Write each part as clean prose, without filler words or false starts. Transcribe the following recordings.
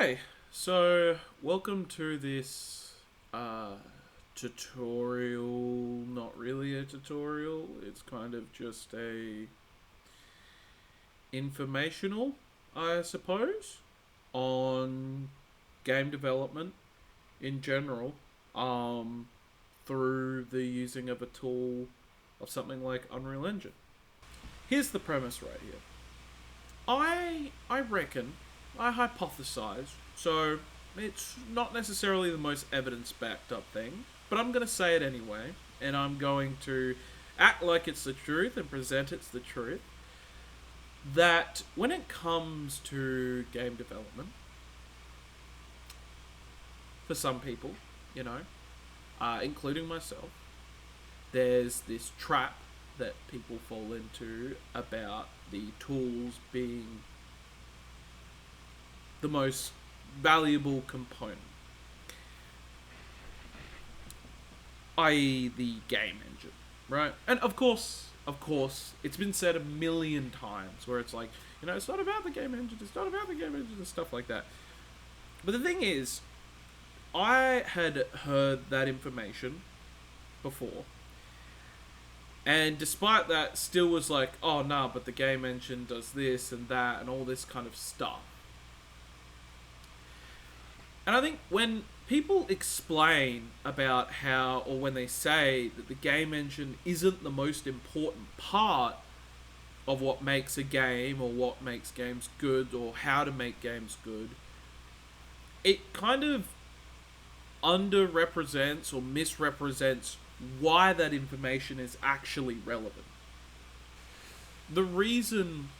Okay, so welcome to this tutorial. Not really a tutorial. It's kind of just a informational, I suppose, on game development in general. Um, through the using of a tool of something like Unreal Engine. Here's the premise right here. I reckon, I hypothesize, so it's not necessarily the most evidence backed up thing, but I'm going to say it anyway, and I'm going to act like it's the truth and present it's the truth. That when it comes to game development, for some people, you know, including myself, there's this trap that people fall into about the tools being the most valuable component, i.e., the game engine, right? And of course, it's been said a million times where it's like, it's not about the game engine, it's not about the game engine, and stuff like that. But the thing is, I had heard that information before, and despite that, still was like, oh nah, but the game engine does this and that and all this kind of stuff. And I think when people explain about how, or when they say that the game engine isn't the most important part of what makes a game or what makes games good or how to make games good, it kind of underrepresents or misrepresents why that information is actually relevant. The reason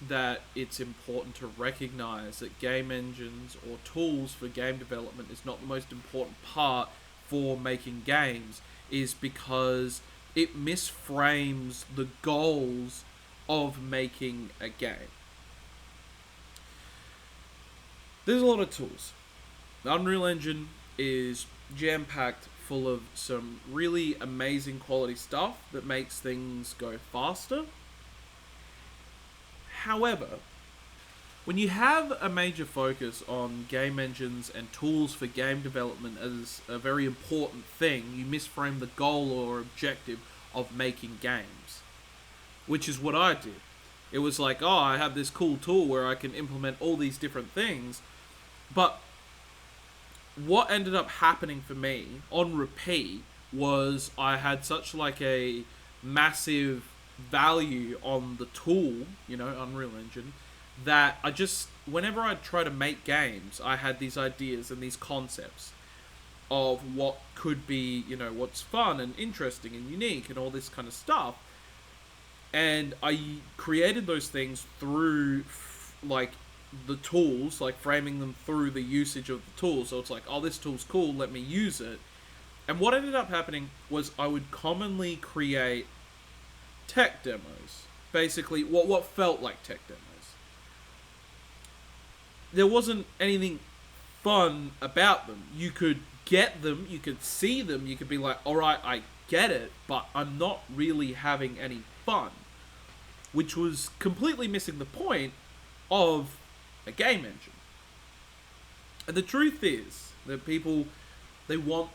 that it's important to recognize that game engines or tools for game development is not the most important part for making games is because it misframes the goals of making a game. There's a lot of tools. The Unreal Engine is jam-packed full of some really amazing quality stuff that makes things go faster. However, when you have a major focus on game engines and tools for game development as a very important thing, you misframe the goal or objective of making games. Which is what I did. It was like, oh, I have this cool tool where I can implement all these different things. But what ended up happening for me on repeat was I had such like a massive value on the tool, Unreal Engine, that I just, whenever I'd try to make games, I had these ideas and these concepts of what could be, what's fun and interesting and unique and all this kind of stuff. And I created those things through, like, the tools, like framing them through the usage of the tool. So it's like, oh, this tool's cool, let me use it. And what ended up happening was I would commonly create tech demos. Basically, what felt like tech demos. There wasn't anything fun about them. You could get them, you could see them, you could be like, alright, I get it, but I'm not really having any fun. Which was completely missing the point of a game engine. And the truth is that people, they want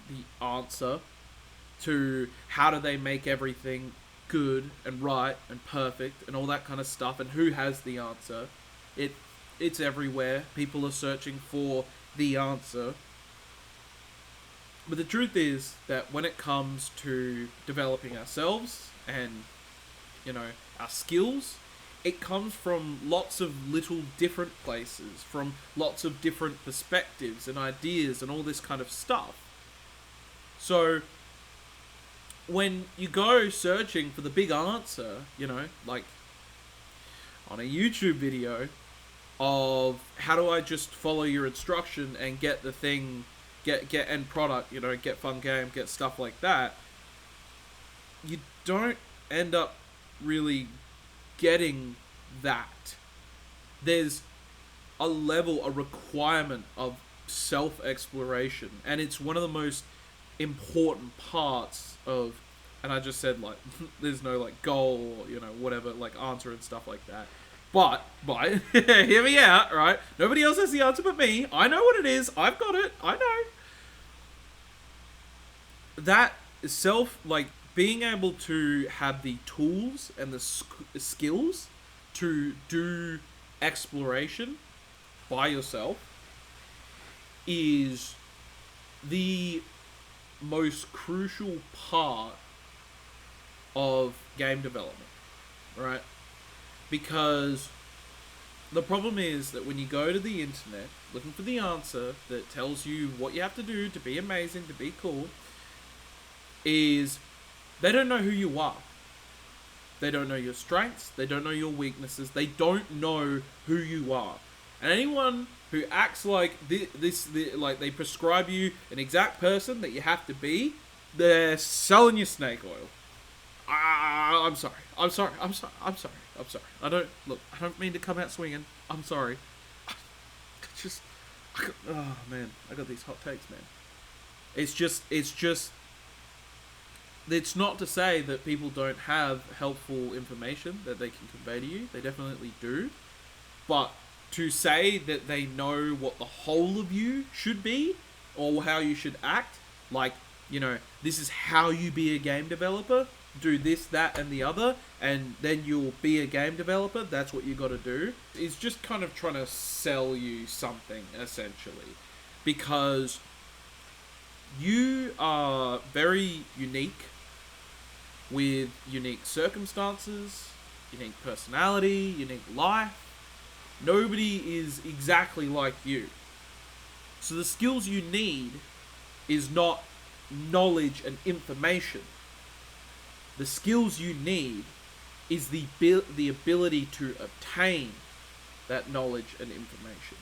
the answer to how do they make everything good and right and perfect and all that kind of stuff, and who has the answer. It's everywhere. People are searching for the answer. But the truth is that when it comes to developing ourselves and, our skills, it comes from lots of little different places, from lots of different perspectives and ideas and all this kind of stuff. So when you go searching for the big answer, like on a YouTube video of how do I just follow your instruction and get the thing, get end product, get fun game, get stuff like that, you don't end up really getting that. There's a level, a requirement of self-exploration, and it's one of the most important parts of, and I just said, like, there's no, like, goal or, whatever, like, answer and stuff like that. But, hear me out, right? Nobody else has the answer but me. I know what it is. I've got it. I know. That being able to have the tools and the skills to do exploration by yourself is the most crucial part of game development, right? Because the problem is that when you go to the internet looking for the answer that tells you what you have to do to be amazing, to be cool, is they don't know who you are. They don't know your strengths. They don't know your weaknesses. They don't know who you are. And anyone who acts like like they prescribe you an exact person that you have to be, they're selling you snake oil. I'm sorry. I don't mean to come out swinging. I'm sorry. Oh man, I got these hot takes, man. It's not to say that people don't have helpful information that they can convey to you. They definitely do. But to say that they know what the whole of you should be or how you should act, like, this is how you be a game developer, do this, that, and the other, and then you'll be a game developer, that's what you got to do, is just kind of trying to sell you something, essentially. Because you are very unique with unique circumstances, unique personality, unique life. Nobody is exactly like you. So the skills you need is not knowledge and information. The skills you need is the ability to obtain that knowledge and information.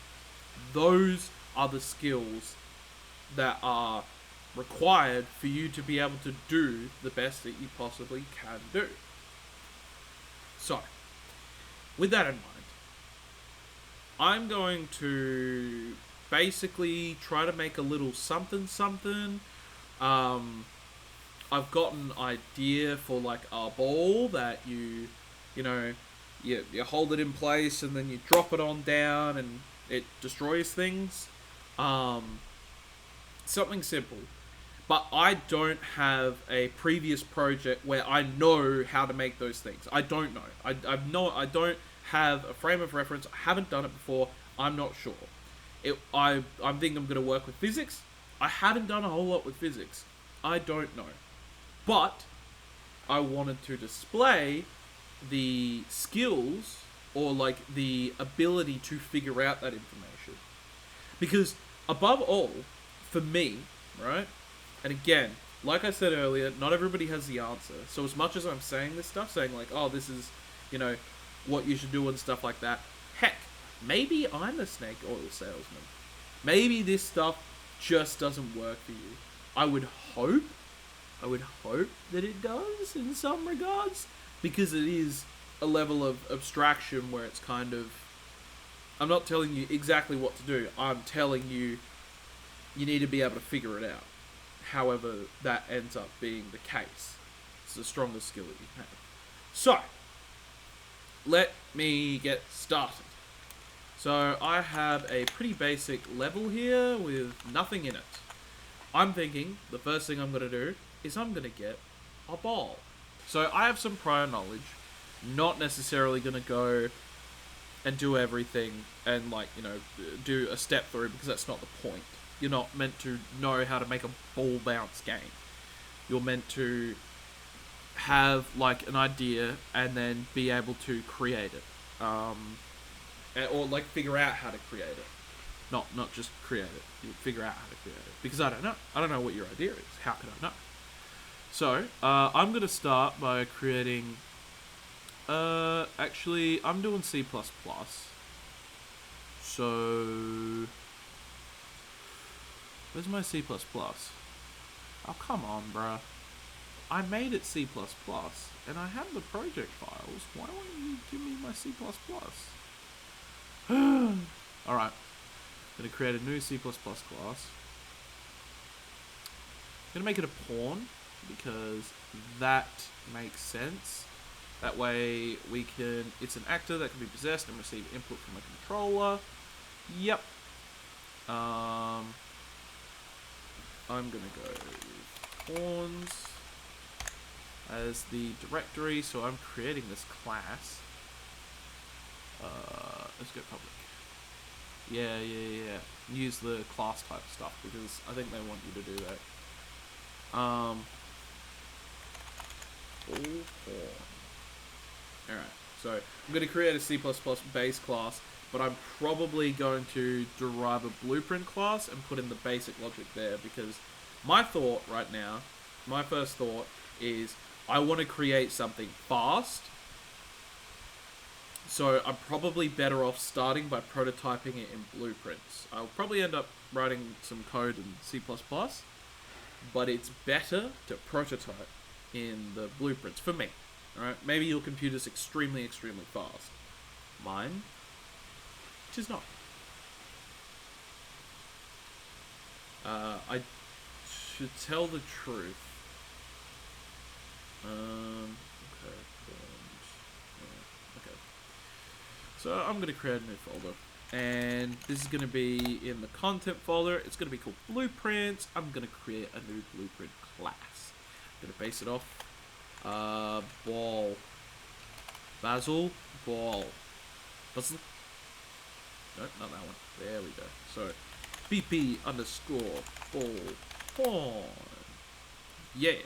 Those are the skills that are required for you to be able to do the best that you possibly can do. So, with that in mind, I'm going to basically try to make a little something. I've got an idea for like a ball that you hold it in place and then you drop it on down and it destroys things. Something simple. But I don't have a previous project where I know how to make those things. I don't know. I don't have a frame of reference. I haven't done it before. I'm not sure. I'm thinking I'm going to work with physics. I haven't done a whole lot with physics. I don't know. But I wanted to display the skills or like the ability to figure out that information. Because above all, for me, right? And again, like I said earlier, not everybody has the answer. So as much as I'm saying this stuff, saying like, oh, this is, what you should do and stuff like that. Heck, maybe I'm a snake oil salesman. Maybe this stuff just doesn't work for you. I would hope that it does in some regards, because it is a level of abstraction where it's kind of, I'm not telling you exactly what to do. I'm telling you, you need to be able to figure it out. However that ends up being the case. It's the strongest skill that you have. So, let me get started. So, I have a pretty basic level here with nothing in it. I'm thinking the first thing I'm going to do is I'm going to get a ball. So, I have some prior knowledge. Not necessarily going to go and do everything and do a step through, because that's not the point. You're not meant to know how to make a ball bounce game. You're meant to have like an idea and then be able to create it, or like figure out how to create it. Not just create it. You figure out how to create it, because I don't know. I don't know what your idea is. How could I know? So I'm gonna start by creating. Actually, I'm doing C++. So. Where's my C++? Oh, come on, bruh. I made it C++, and I have the project files. Why won't you give me my C++? Alright. I'm going to create a new C++ class. I'm going to make it a pawn, because that makes sense. That way we can, it's an actor that can be possessed and receive input from a controller. Yep. I'm gonna go with pawns as the directory, so I'm creating this class. Let's go public. Yeah. Use the class type stuff because I think they want you to do that. All pawn. Alright, so I'm going to create a C++ base class, but I'm probably going to derive a blueprint class and put in the basic logic there because my thought right now, my first thought is I want to create something fast. So I'm probably better off starting by prototyping it in blueprints. I'll probably end up writing some code in C++, but it's better to prototype in the blueprints for me. Alright, maybe your computer's extremely fast. Mine, which is not. I should tell the truth. Okay. So I'm going to create a new folder. And this is going to be in the content folder. It's going to be called Blueprints. I'm going to create a new blueprint class. I'm going to base it off ball. Basil. Ball. Basil. No, not that one. There we go. So, BP underscore ball pawn. Yeah.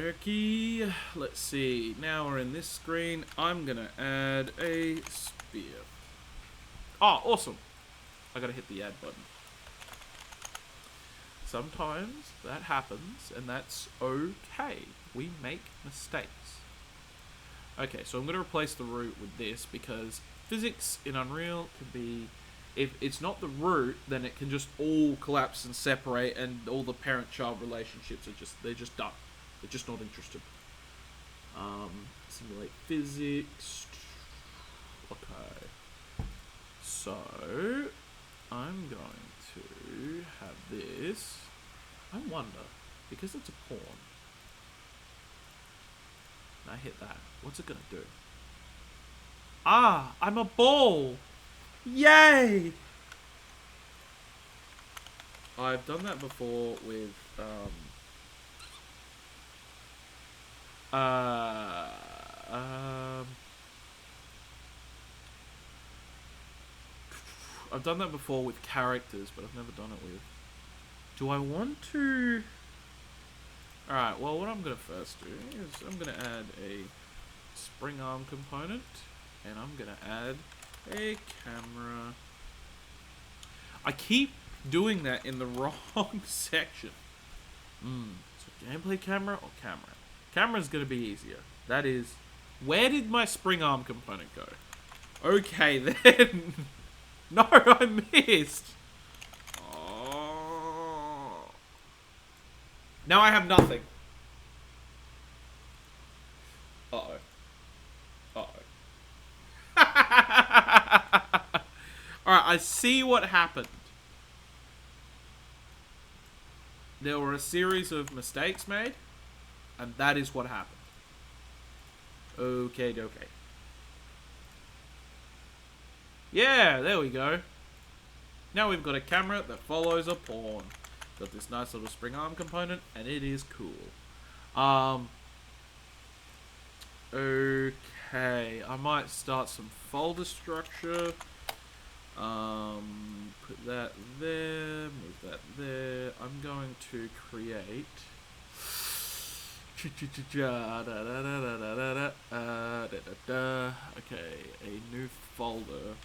Okie. Let's see. Now we're in this screen. I'm gonna add a spear. Oh, awesome. I gotta hit the add button. Sometimes that happens, and that's okay. We make mistakes. Okay, so I'm going to replace the root with this because physics in Unreal can be... If it's not the root, then it can just all collapse and separate, and all the parent-child relationships are they're just done. They're just not interested. Simulate physics. Okay. So, I'm going to have this. I wonder, because it's a pawn, and I hit that, what's it gonna do? Ah, I'm a ball! Yay! I've done that before with, I've done that before with characters, but I've never done it with... Do I want to... Alright, well, what I'm going to first do is I'm going to add a spring arm component, and I'm going to add a camera. I keep doing that in the wrong section. So gameplay camera or camera? Camera's going to be easier. That is... Where did my spring arm component go? Okay, then... No, I missed! Oh. Now I have nothing. Uh-oh. Alright, I see what happened. There were a series of mistakes made, and that is what happened. Okay. Yeah, there we go. Now we've got a camera that follows a pawn. Got this nice little spring arm component, and it is cool. Okay, I might start some folder structure. Put that there, move that there. I'm going to create... Okay, a new folder,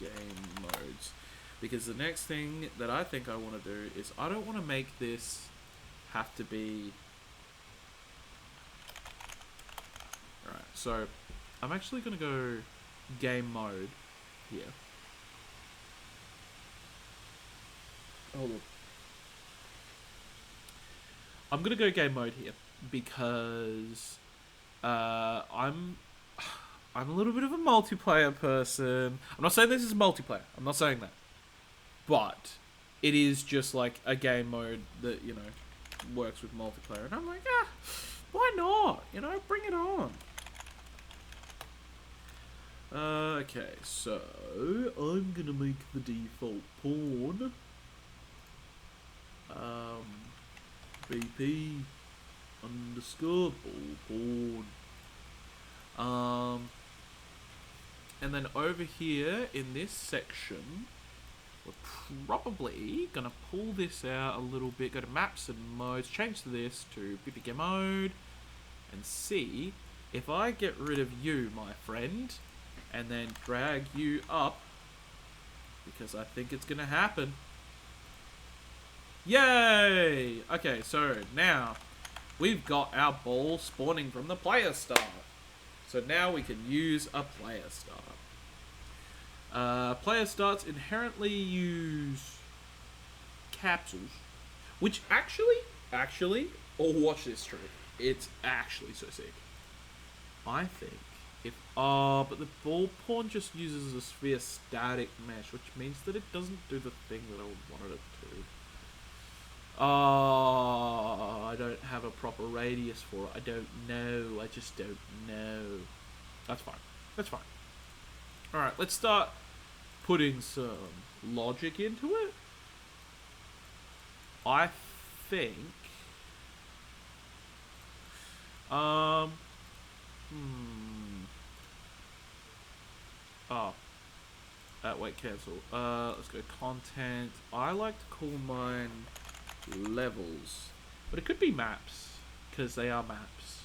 game modes. Because the next thing that I think I want to do is I don't want to make this have to be... Alright, so I'm actually going to go game mode here. Hold on. I'm going to go game mode here because I'm a little bit of a multiplayer person. I'm not saying this is multiplayer. I'm not saying that. But it is just like a game mode that, you know, works with multiplayer. And I'm like, why not? You know, bring it on. Okay, so I'm gonna make the default pawn. BP underscore pawn. And then over here in this section, we're probably gonna pull this out a little bit, go to maps and modes, change this to BPK mode, and see if I get rid of you, my friend, and then drag you up, because I think it's gonna happen. Yay! Okay, so now we've got our ball spawning from the player star. So now we can use a player start. Player starts inherently use capsules, which actually, watch this trick. It's actually so sick. I think but the ball pawn just uses a sphere static mesh, which means that it doesn't do the thing that I wanted it to do. I don't have a proper radius for it. I don't know. I just don't know. That's fine. That's fine. Alright, let's start putting some logic into it. I think... wait, cancel. Let's go content. I like to call mine levels. But it could be maps, because they are maps.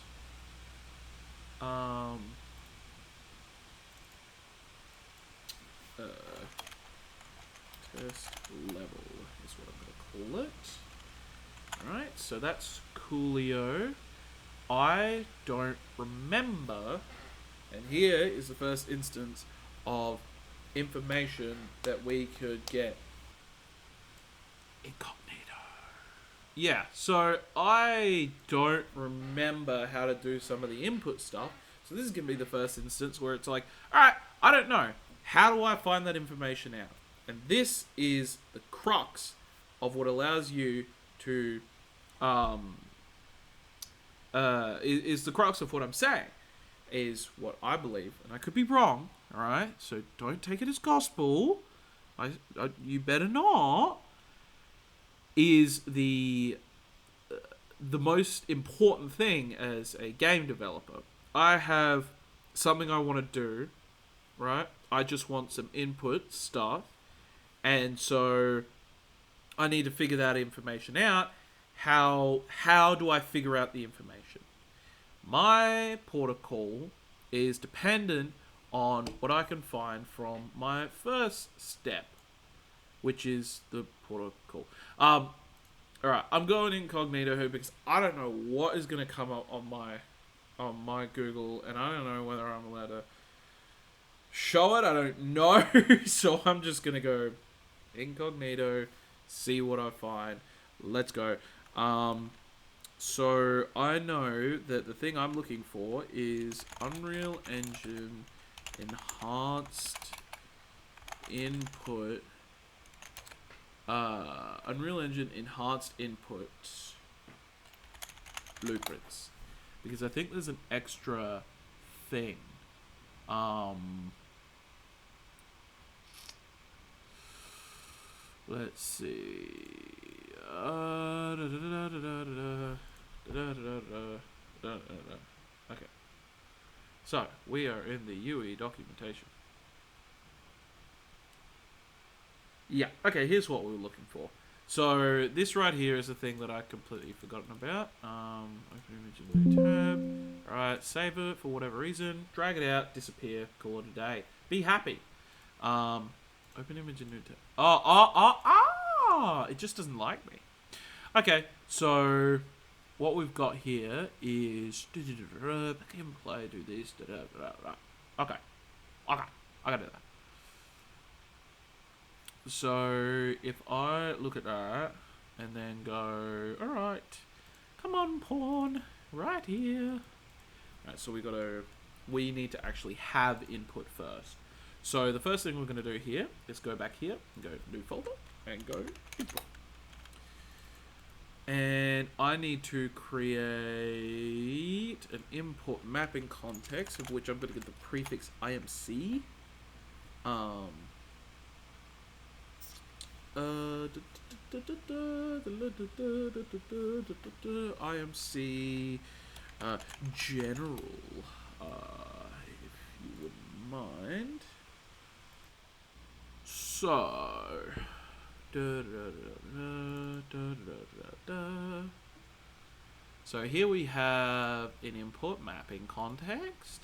Test level is what I'm going to call it. Alright, so that's Coolio. I don't remember, and here is the first instance of information that we could get. Incognito. Yeah, so I don't remember how to do some of the input stuff. So this is going to be the first instance where it's like, alright, I don't know. How do I find that information out? And this is the crux of what allows you to, is the crux of what I'm saying. Is what I believe, and I could be wrong, alright? So don't take it as gospel. You better not. Is the most important thing as a game developer. I have something I want to do, right? I just want some input stuff, and so I need to figure that information out. How do I figure out the information? My protocol is dependent on what I can find from my first step, which is the protocol. Alright, I'm going incognito here because I don't know what is going to come up on my Google, and I don't know whether I'm allowed to show it. I don't know. So I'm just going to go incognito, see what I find. Let's go. So I know that the thing I'm looking for is Unreal Engine enhanced input. Unreal Engine enhanced input blueprints, because I think there's an extra thing. Let's see. Okay. So, we are in the UE documentation. Yeah, okay, here's what we were looking for. So, this right here is the thing that I completely forgotten about. Open image in new tab. Alright, save it for whatever reason. Drag it out, disappear, call it a day. Be happy. Open image in new tab. It just doesn't like me. Okay, so what we've got here is back in play, do this. Okay, I gotta do that. So if I look at that and then go, all right, come on, pawn, right here. All right, so we need to actually have input first. So the first thing we're going to do here is go back here and go new folder and go input. And I need to create an import mapping context of which I'm going to get the prefix IMC. IMC general, if you wouldn't mind. So, so here we have an import mapping context,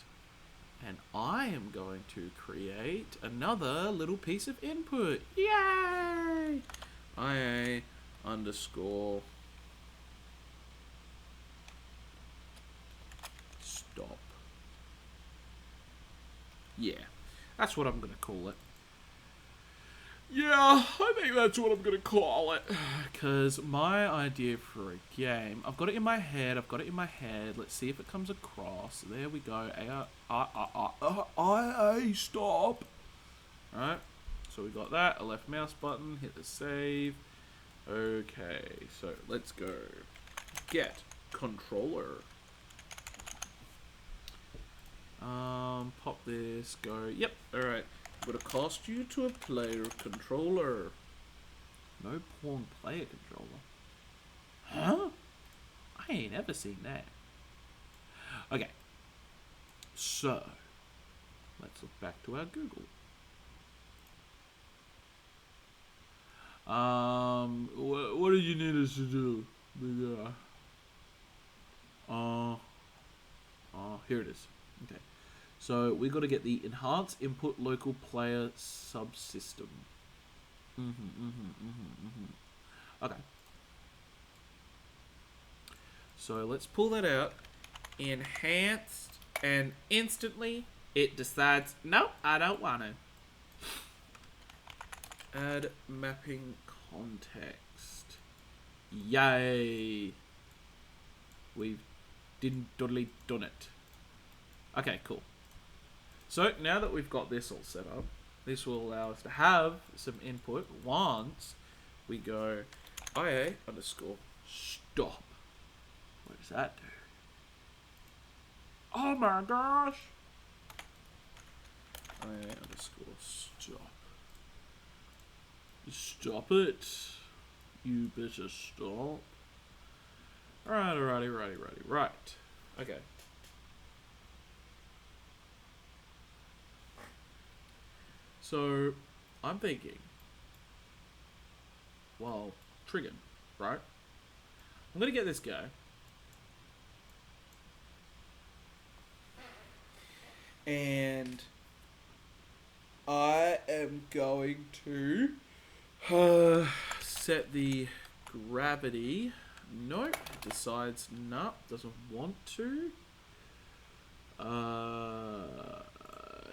and I am going to create another little piece of input. Yay! IA underscore stop. Yeah, that's what I'm going to call it. Yeah, I think that's what I'm going to call it. Because my idea for a game, I've got it in my head. Let's see if it comes across. There we go. IA stop. Alright, so we got that. A left mouse button. Hit the save. Okay, so let's go. Get controller. Pop this. Go. Yep. Alright. I'm gonna cost you to a player controller. No pawn player controller. Huh? I ain't ever seen that. Okay. So, let's look back to our Google. What do you need us to do? Big guy. Here it is. Okay. So we got to get the enhanced input local player subsystem. Okay. So let's pull that out. Enhanced, and instantly it decides, nope, I don't want to. Add mapping context. Yay. We've totally done it. Okay, cool. So now that we've got this all set up, this will allow us to have some input once we go IA underscore stop. What does that do? Oh my gosh! IA underscore stop. Stop it. You better stop. Right. Okay. So, I'm thinking, well, triggered, right? I'm gonna get this guy. And I am going to set the gravity. Nope, decides no, doesn't want to.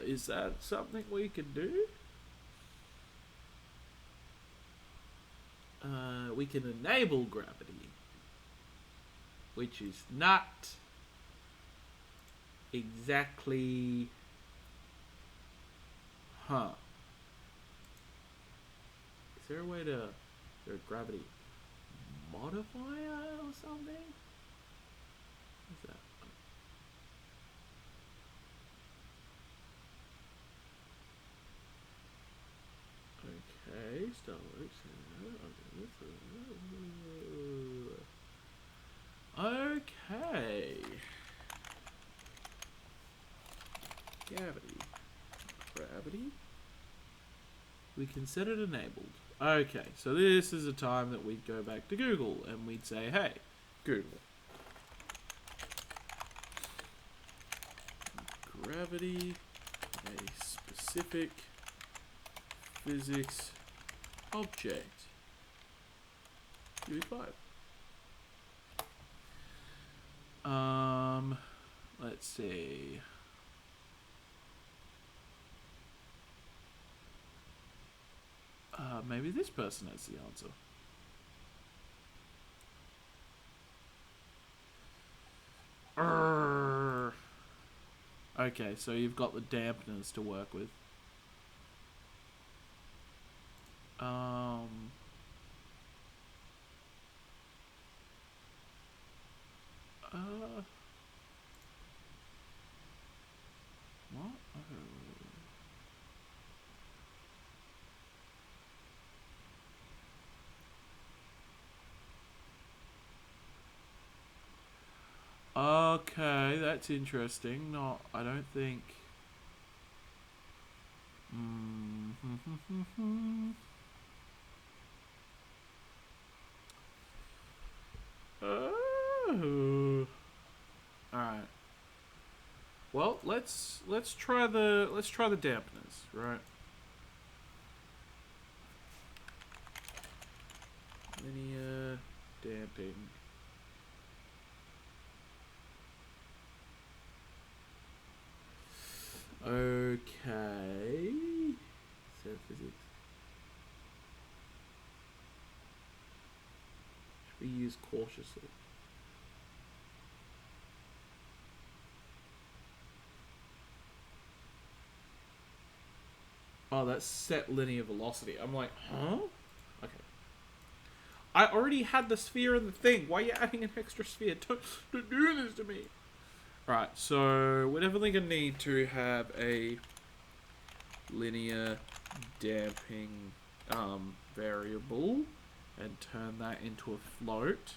Is that something we can do? We can enable gravity, which is not exactly... Huh. Is there a way to... Is there a gravity modifier or something? What's that? Okay, Starworks. Okay. Gravity. We can set it enabled. Okay, so this is a time that we'd go back to Google and we'd say, hey, Google. Gravity, a specific physics object. UE5. Let's see. Maybe this person has the answer. Okay, so you've got the dampeners to work with. What? Okay, that's interesting. No, I don't think. Oh. All right. Well, let's try the dampeners, right? Linear damping. Okay. Set physics. Should be used cautiously. Oh, that's set linear velocity. I'm like, huh? Okay. I already had the sphere in the thing. Why are you adding an extra sphere? Don't do this to me. Right, so we're definitely going to need to have a linear damping variable and turn that into a float.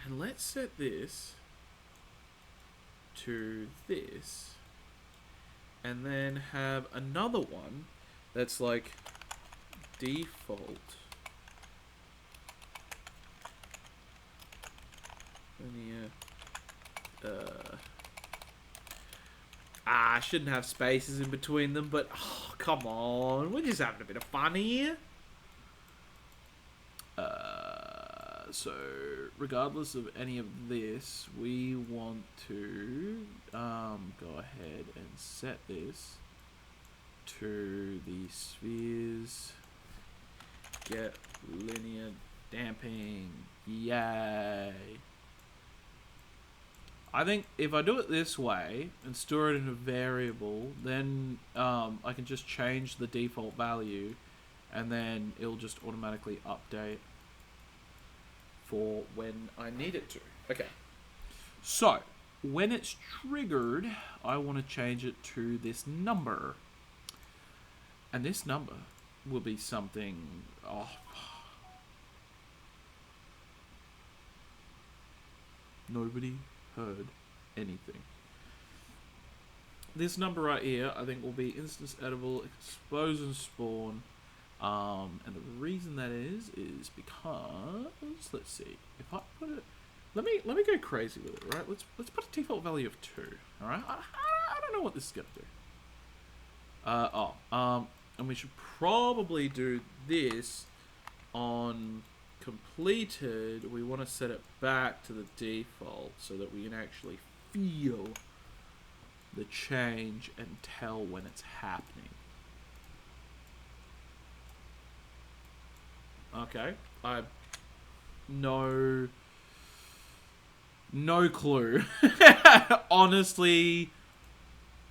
And let's set this to this. And then have another one that's like default linear. I shouldn't have spaces in between them, but oh, come on, we're just having a bit of fun here. So regardless of any of this, we want to go ahead and set this to the spheres. Get linear damping. Yay. I think if I do it this way and store it in a variable, then I can just change the default value and then it'll just automatically update for when I need it to. Okay. So, when it's triggered, I want to change it to this number. And this number will be something... Oh. Nobody heard anything. This number right here, I think, will be instance edible, expose and spawn. And the reason that is because let's see, if I put it, let me go crazy with it, right? Let's put a default value of 2. All right, I don't know what this is gonna do. And we should probably do this on completed. We want to set it back to the default so that we can actually feel the change and tell when it's happening. Okay, I no clue. Honestly,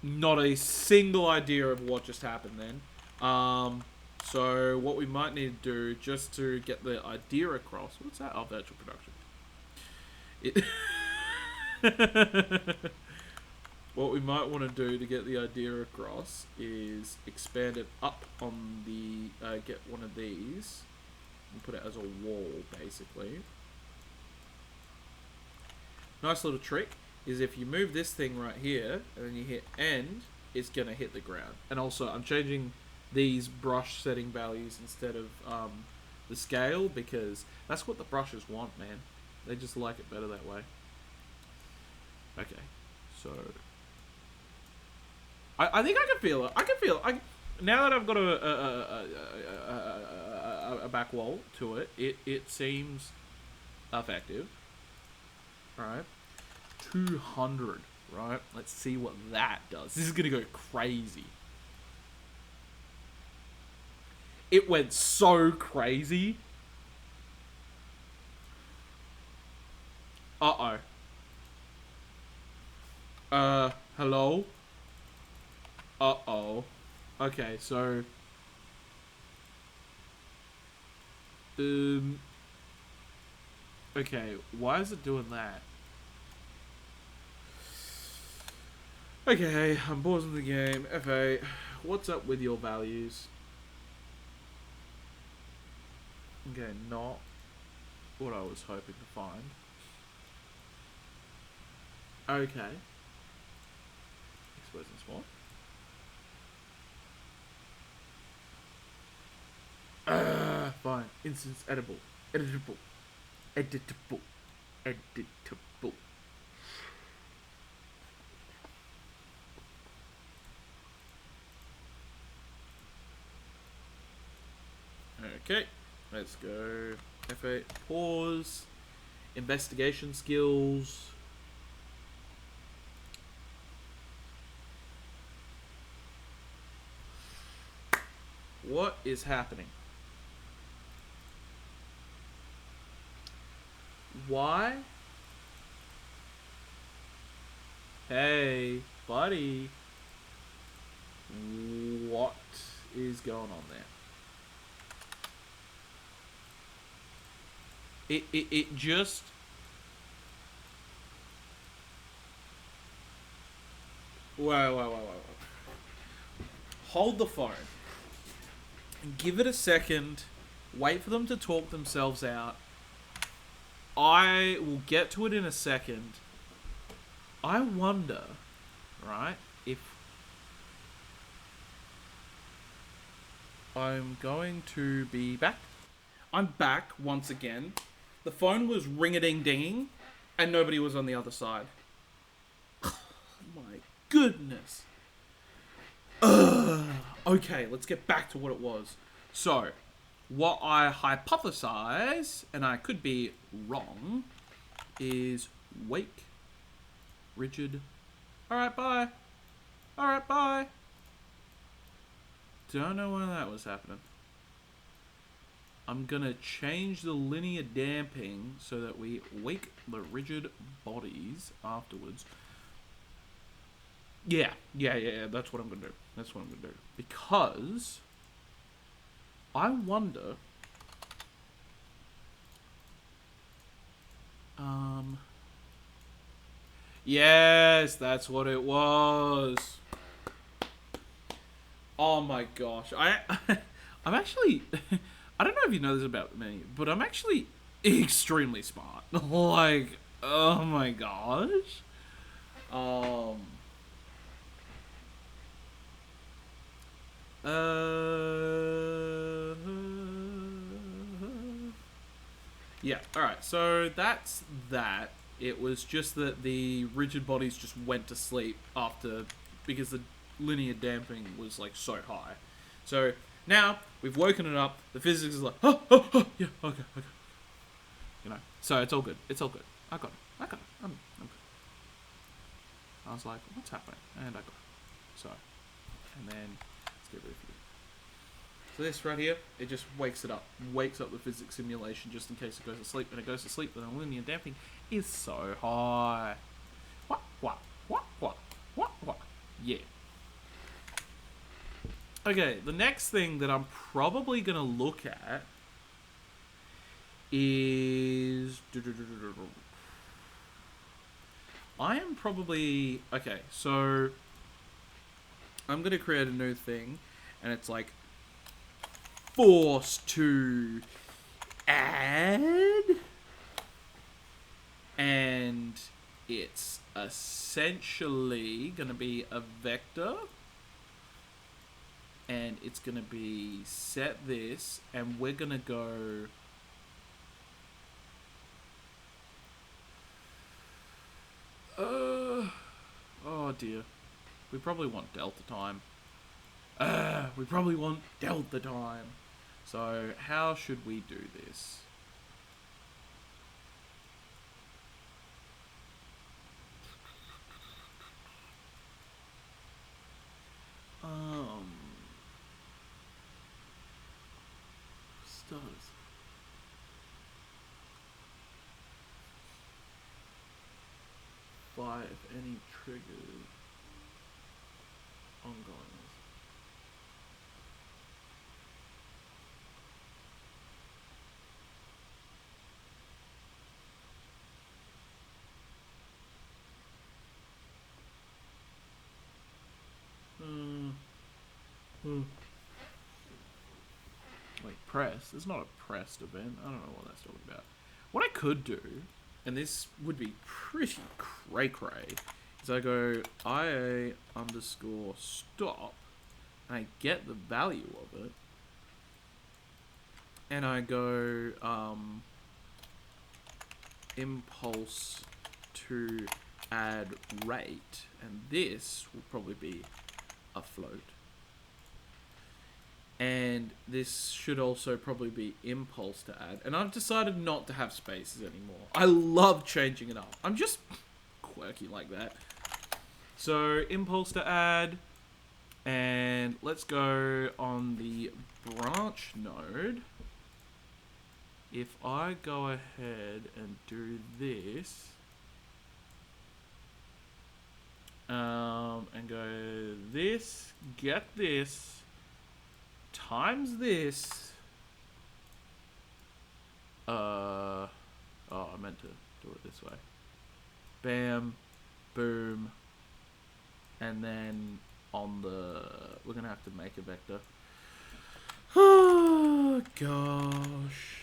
not a single idea of what just happened then. So what we might need to do just to get the idea across. What's that? Oh, virtual production. What we might want to do to get the idea across is expand it up on the get one of these. And put it as a wall, basically. Nice little trick is if you move this thing right here and then you hit end, it's gonna hit the ground. And also, I'm changing these brush setting values instead of the scale because that's what the brushes want, man. They just like it better that way. Okay, so I think I can feel it. Now that I've got a back wall to it, it seems effective. Alright. 200, right? Let's see what that does. This is gonna go crazy. It went so crazy. Uh-oh. Hello? Uh-oh. Okay, so... Okay, why is it doing that? Okay, I'm pausing the game. F8. What's up with your values? Okay, not what I was hoping to find. Okay. Expose and small. Fine. Instance editable. Editable. Editable. Editable. Okay. Let's go. F8. Pause. Investigation skills. What is happening? Why? Hey, buddy. What is going on there? It just... Wait. Hold the phone. Give it a second. Wait for them to talk themselves out. I will get to it in a second. I wonder, right, if I'm going to be back. I'm back once again. The phone was ring-a-ding-dinging, and nobody was on the other side. My goodness. Okay, let's get back to what it was. So, what I hypothesize, and I could be wrong, is wake, rigid. Alright, bye. Alright, bye. Don't know why that was happening. I'm gonna change the linear damping so that we wake the rigid bodies afterwards. Yeah, that's what I'm gonna do. That's what I'm gonna do. Because I wonder... Yes, that's what it was. Oh my gosh. I'm actually... I don't know if you know this about me, but I'm actually extremely smart. Like, oh my gosh. Yeah, alright, so that's that. It was just that the rigid bodies just went to sleep after, because the linear damping was like so high. So now we've woken it up. The physics is like, yeah, okay. You know, so it's all good. It's all good. I got it. I'm good. I was like, what's happening? And I got it. So, and then let's get rid of you. So this right here, it just wakes it up. Wakes up the physics simulation just in case it goes to sleep. When it goes to sleep, then the linear damping is so high. What? Yeah. Okay, the next thing that I'm probably going to look at is... I am probably... Okay, so... I'm going to create a new thing, and it's like... force to add, and it's essentially going to be a vector, and it's going to be set this, and we're going to go oh dear, we probably want delta time. We probably want delta time. So, how should we do this? Stars. Fire if any triggers. Ongoing. Wait, press? It's not a pressed event. I don't know what that's talking about. What I could do, and this would be pretty cray-cray, is I go IA underscore stop, and I get the value of it, and I go impulse to add rate, and this will probably be a float. And this should also probably be impulse to add. And I've decided not to have spaces anymore. I love changing it up. I'm just quirky like that. So impulse to add. And let's go on the branch node. If I go ahead and do this. And go this, get this. Times this. Oh, I meant to do it this way. Bam, boom, and then on the, we're gonna have to make a vector. Oh gosh,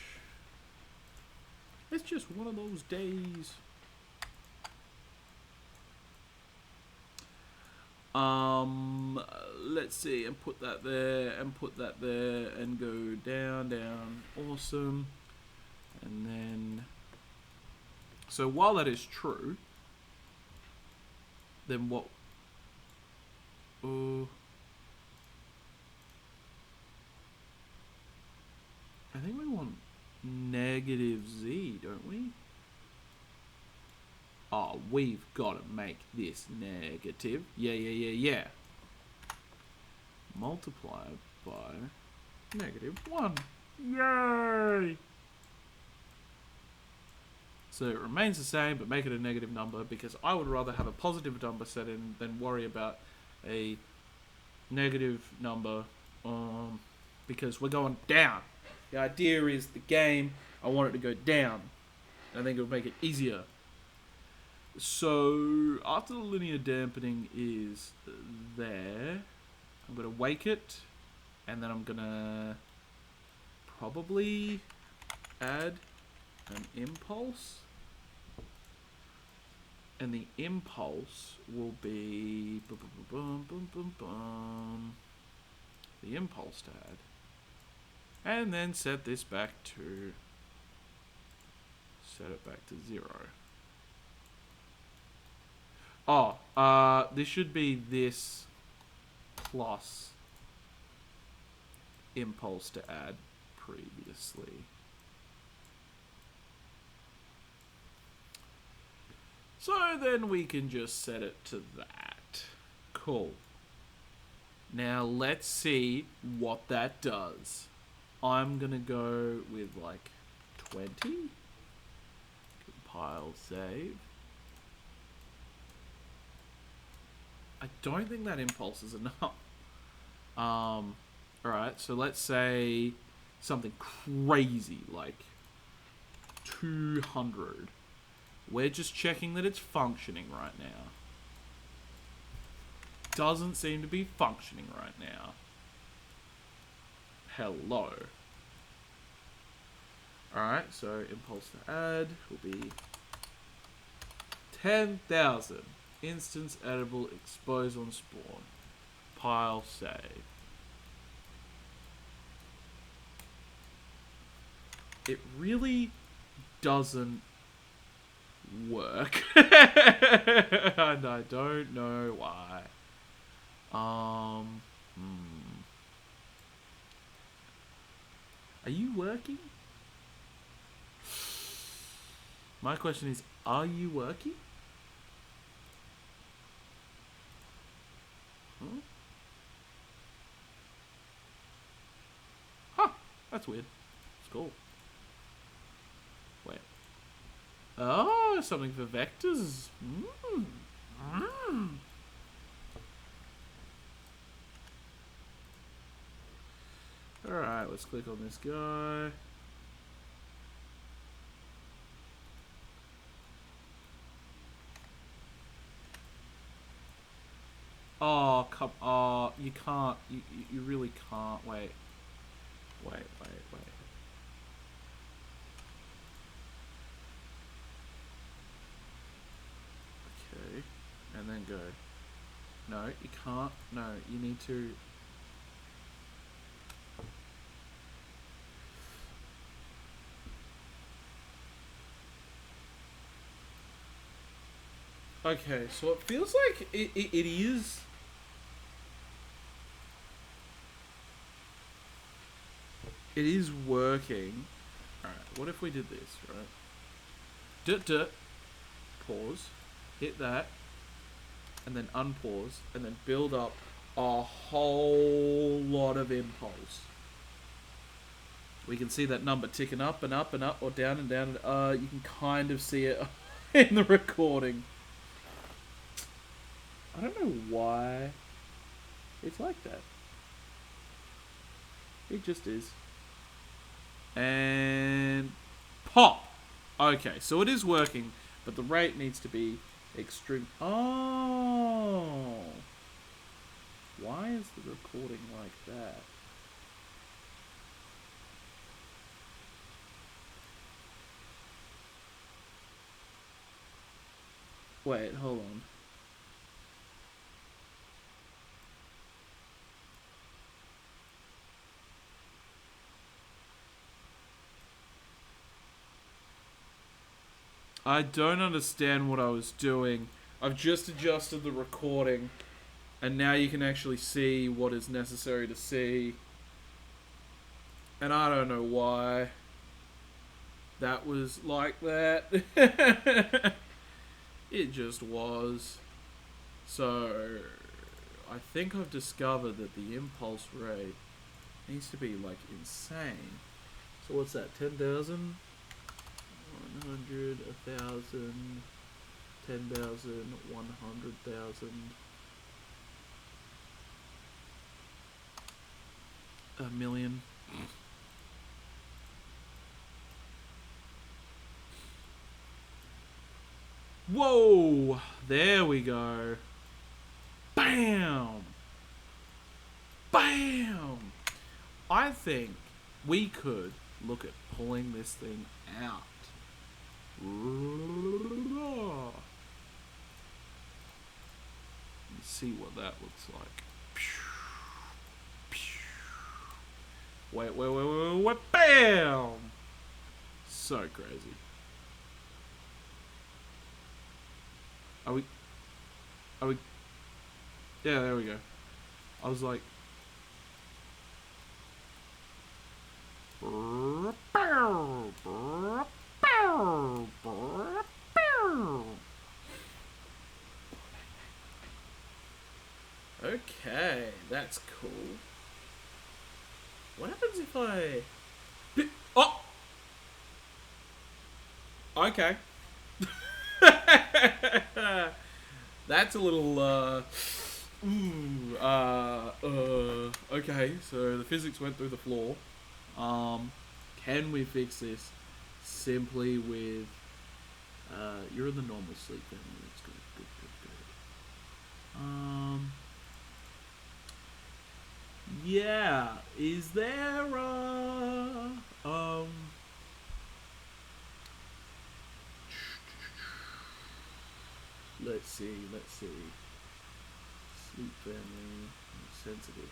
it's just one of those days. Let's see, and put that there, and put that there, and go down, down, awesome. And then, so while that is true, then what, I think we want negative z, don't we? Oh, we've got to make this negative. Yeah. Multiplied by -1. Yay! So it remains the same, but make it a negative number, because I would rather have a positive number set in than worry about a negative number, because we're going down. The idea is the game, I want it to go down. I think it'll make it easier. So after the linear dampening is there, I'm going to wake it, and then I'm going to probably add an impulse. And the impulse will be the impulse to add. And then set it back to 0. Oh, this should be this plus impulse to add previously. So then we can just set it to that. Cool. Now let's see what that does. I'm gonna go with like 20. Compile, save. I don't think that impulse is enough. Alright, so let's say something crazy like 200. We're just checking that it's functioning right now. Doesn't seem to be functioning right now. Hello. Alright, so impulse to add will be 10,000. Instance edible expose on spawn. Pile save. It really doesn't work. And I don't know why. Are you working? My question is, are you working? Huh, that's weird. It's cool. Wait. Oh, something for vectors. Alright, let's click on this guy. Oh, come. Oh, you can't. You really can't. Wait. Wait. Okay. And then go. No, you can't. No, you need to. Okay, so it feels like it is. It is working. Alright, what if we did this, right? Dut. Pause. Hit that. And then unpause. And then build up a whole lot of impulse. We can see that number ticking up and up and up, or down and down. You can kind of see it in the recording. I don't know why it's like that. It just is. And pop. Okay, so it is working, but the rate needs to be extreme. Oh, why is the recording like that? Wait, hold on. I don't understand what I was doing. I've just adjusted the recording, and now you can actually see what is necessary to see. And I don't know why that was like that. It just was. So, I think I've discovered that the impulse rate needs to be, like, insane. So what's that, 10,000? 100, 1,000, 10,000, 100,000, a million. Whoa! There we go. Bam! Bam! I think we could look at pulling this thing out. Let's see what that looks like. Wait, bam! So crazy. Are we? Yeah, there we go. I was like, okay, that's cool. What happens if I... Oh! Okay. That's a little, okay, so the physics went through the floor. Can we fix this simply with, you're in the normal sleep family. That's good. Yeah, is there let's see. Sleep family, sensitive,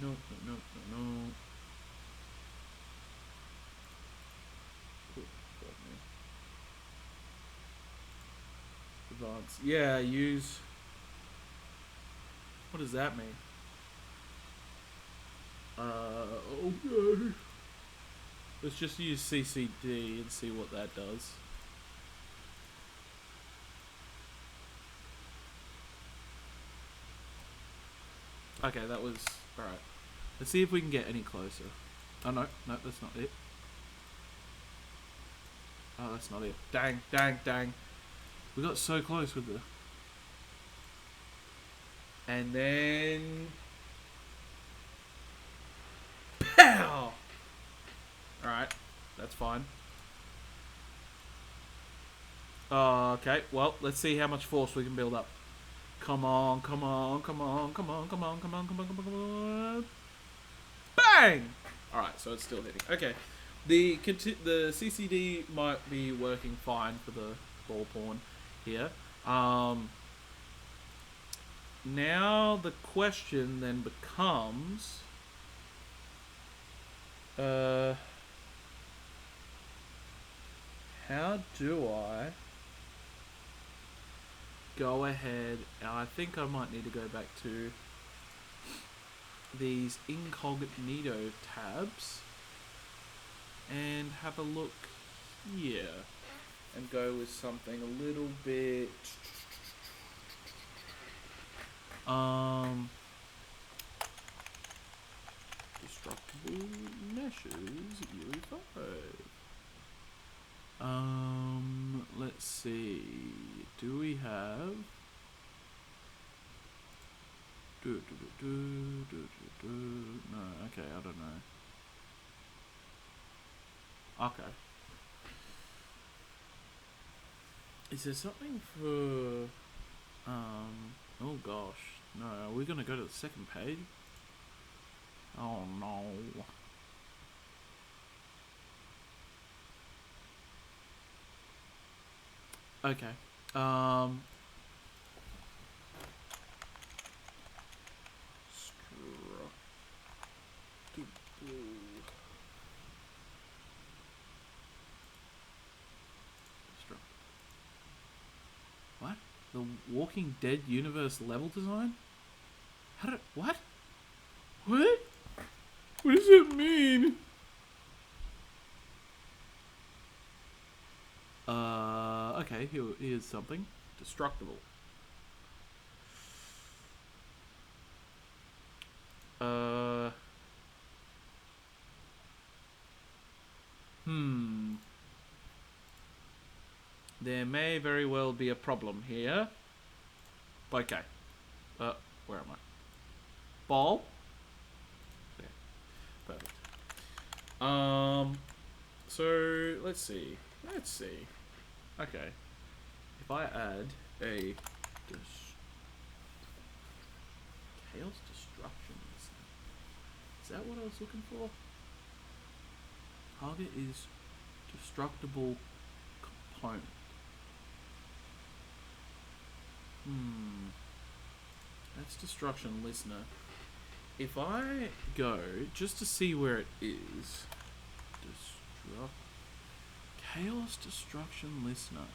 no. Ooh, got me. Advanced, yeah, use, what does that mean? Okay. Let's just use CCD and see what that does. Okay, that was... Alright. Let's see if we can get any closer. Oh, no, that's not it. Oh, that's not it. Dang. We got so close with the... And then... Pow! Alright, that's fine. Okay, well, let's see how much force we can build up. Come on, come on, come on, come on, come on, come on, come on, come on, come on. Bang! Alright, so it's still hitting. Okay. The CCD might be working fine for the ball pawn here. Now the question then becomes... how do I go ahead? I think I might need to go back to these incognito tabs and have a look here and go with something a little bit destructible meshes UE5. Let's see. Do we have no, okay, I don't know. Okay. Is there something for oh gosh. No, are we gonna go to the second page? Oh no. Okay. What? The Walking Dead universe level design? How did... What? What? What does it mean? Okay, here's something. Destructible. There may very well be a problem here. Okay. Where am I? Ball? Yeah. Perfect. So, let's see. Okay. If I add a Chaos Destruction. Is that what I was looking for? Target is destructible component. That's Destruction Listener. If I go just to see where it is, Chaos Destruction Listener.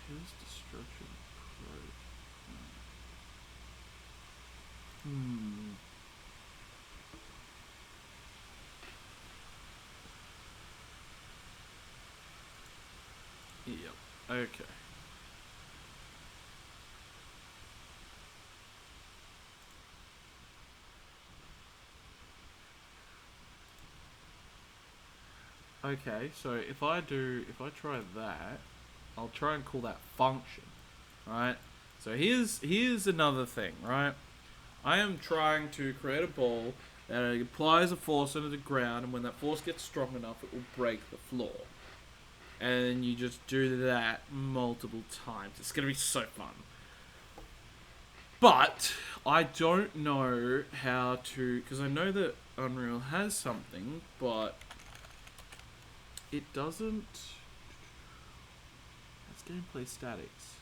Chaos Destruction Pro. Yep. Okay. Okay, so if I try that, I'll try and call that function, right? So here's another thing, right? I am trying to create a ball that applies a force into the ground, and when that force gets strong enough, it will break the floor. And you just do that multiple times. It's going to be so fun. But I don't know how to, because I know that Unreal has something, but it doesn't. That's gameplay statics.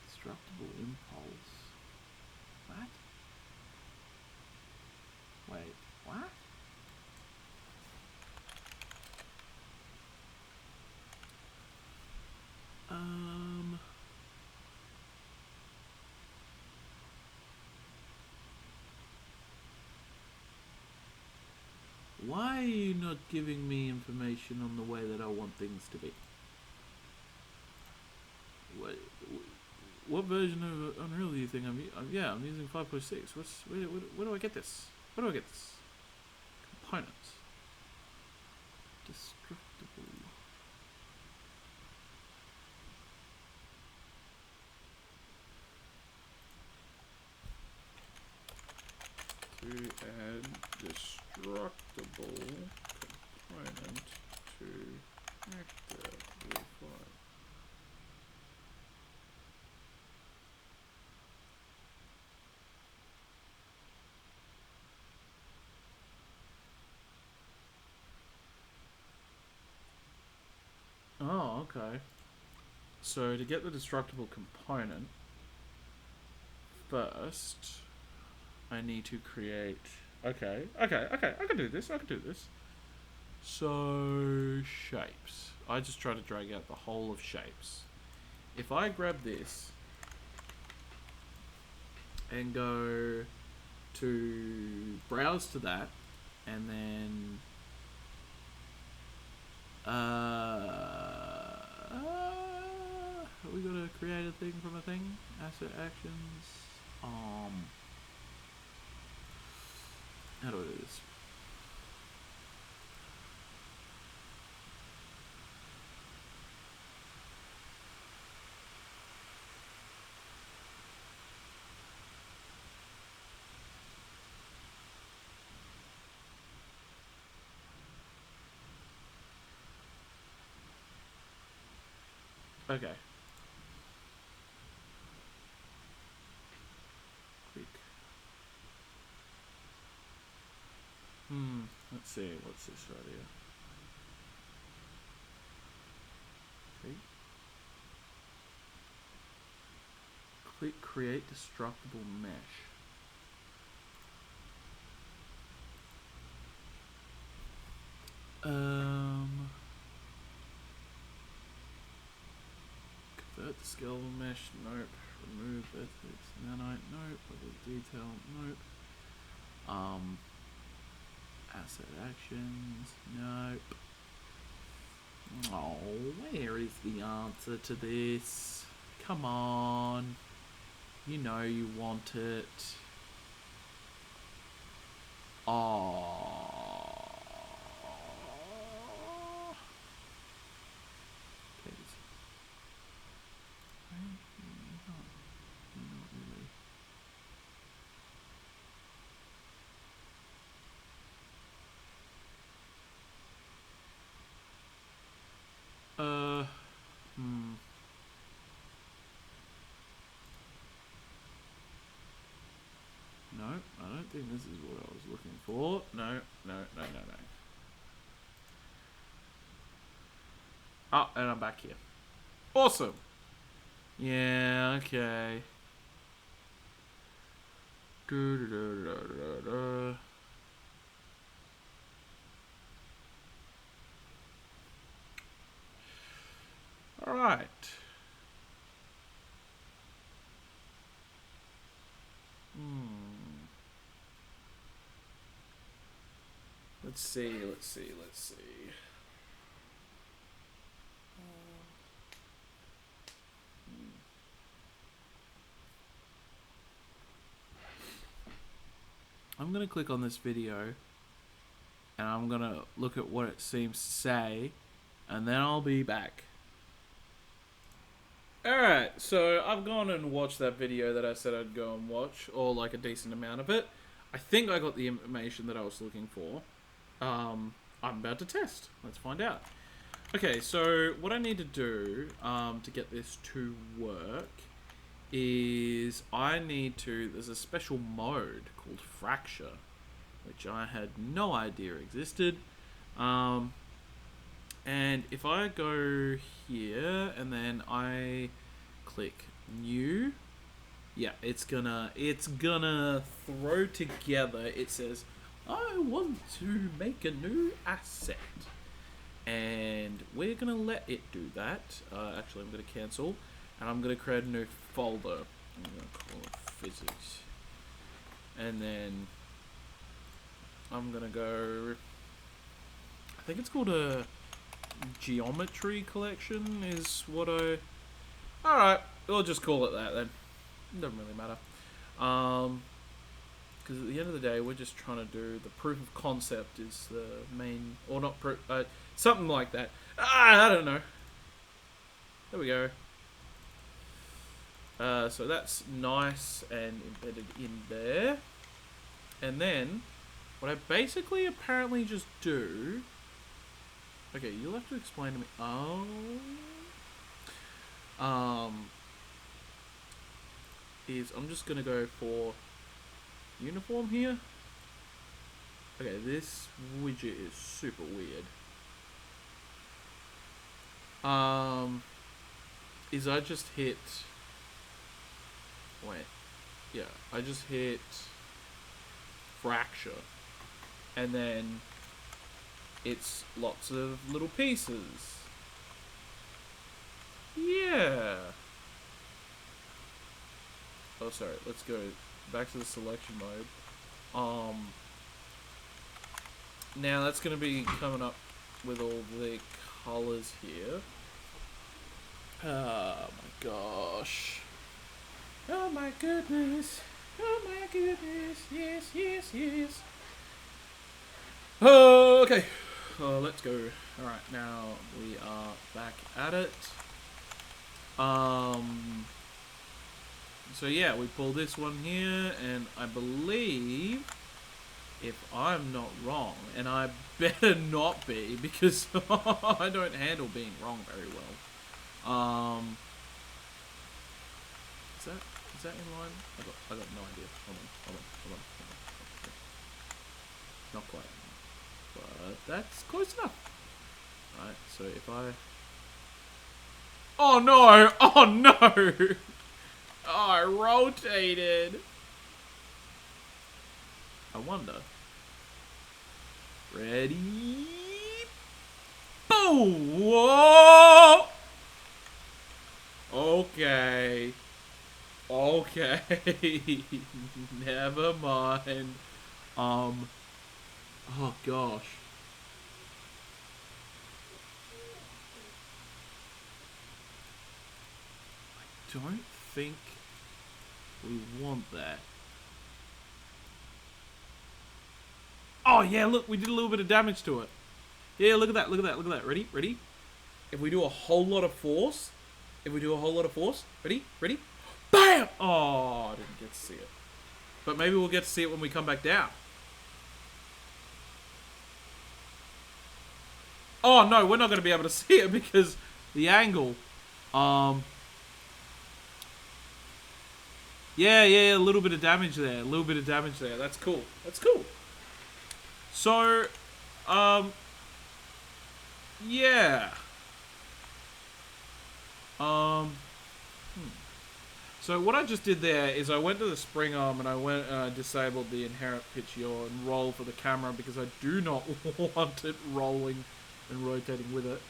Destructible impulse. What? Wait, what? Why are you not giving me information on the way that I want things to be? What version of Unreal do you think I'm using 5.6. Where do I get this? Components. Destructible. To add destructible component to actor file. Oh, okay. So to get the destructible component, first I need to create. Okay. I can do this. So shapes. I just try to drag out the whole of shapes. If I grab this and go to browse to that, and then we gotta create a thing from a thing. Asset actions. How do I do this? Okay. Quick. Let's see. What's this right here? Okay. Click create destructible mesh. Convert the skeletal mesh. Nope. Remove vertex nanite. Nope. Level detail. Nope. Asset actions. Nope. Oh, where is the answer to this? Come on. You know you want it. Oh. Okay. Not really. No, I don't think this is what I was looking for. No. Oh, and I'm back here. Awesome. Yeah, okay. Alright. Let's see. I'm going to click on this video and I'm going to look at what it seems to say, and then I'll be back. Alright, so I've gone and watched that video that I said I'd go and watch, or like a decent amount of it. I think I got the information that I was looking for. I'm about to test. Let's find out. Okay, so what I need to do to get this to work is there's a special mode called Fracture, which I had no idea existed. And if I go here and then I click new, yeah, it's gonna throw together. It says, I want to make a new asset. And we're going to let it do that. Actually, I'm going to cancel. And I'm going to create a new folder. I'm going to call it physics. And then I'm going to go... I think it's called a geometry collection is what I... Alright, we'll just call it that then. It doesn't really matter. Because at the end of the day, we're just trying to do the proof of concept is the main... Or not proof... it's Something like that. I don't know. There we go. So that's nice and embedded in there. And then, what I basically apparently just do... Okay, you'll have to explain to me... Oh... Is I'm just gonna go for uniform here. Okay, this widget is super weird. Is I just hit... Wait. Yeah, I just hit fracture. And then it's lots of little pieces. Yeah. Oh, sorry. Let's go back to the selection mode. Now that's going to be coming up with all the colors here. Oh my gosh. Oh my goodness. Oh my goodness. Yes, yes, yes. Oh, okay. Let's go. Alright, now we are back at it. So yeah, we pull this one here, and I believe, if I'm not wrong, and I better not be, because I don't handle being wrong very well. Is that in line? I got no idea. Hold on. Not quite. But that's close enough. Right, so if I... Oh no! Oh no! Oh, I rotated. I wonder. Ready? Boom! Whoa! Okay. Okay. Never mind. Oh gosh. I don't think we want that. Oh yeah, look, we did a little bit of damage to it. Yeah, look at that, look at that, look at that. Ready? Ready? If we do a whole lot of force, ready? Ready? BAM! Oh, I didn't get to see it. But maybe we'll get to see it when we come back down. Oh no, we're not going to be able to see it because the angle. Yeah, a little bit of damage there. That's cool. So, yeah. So what I just did there is I went to the spring arm and I went disabled the inherent pitch yaw and roll for the camera because I do not want it rolling and rotating with it.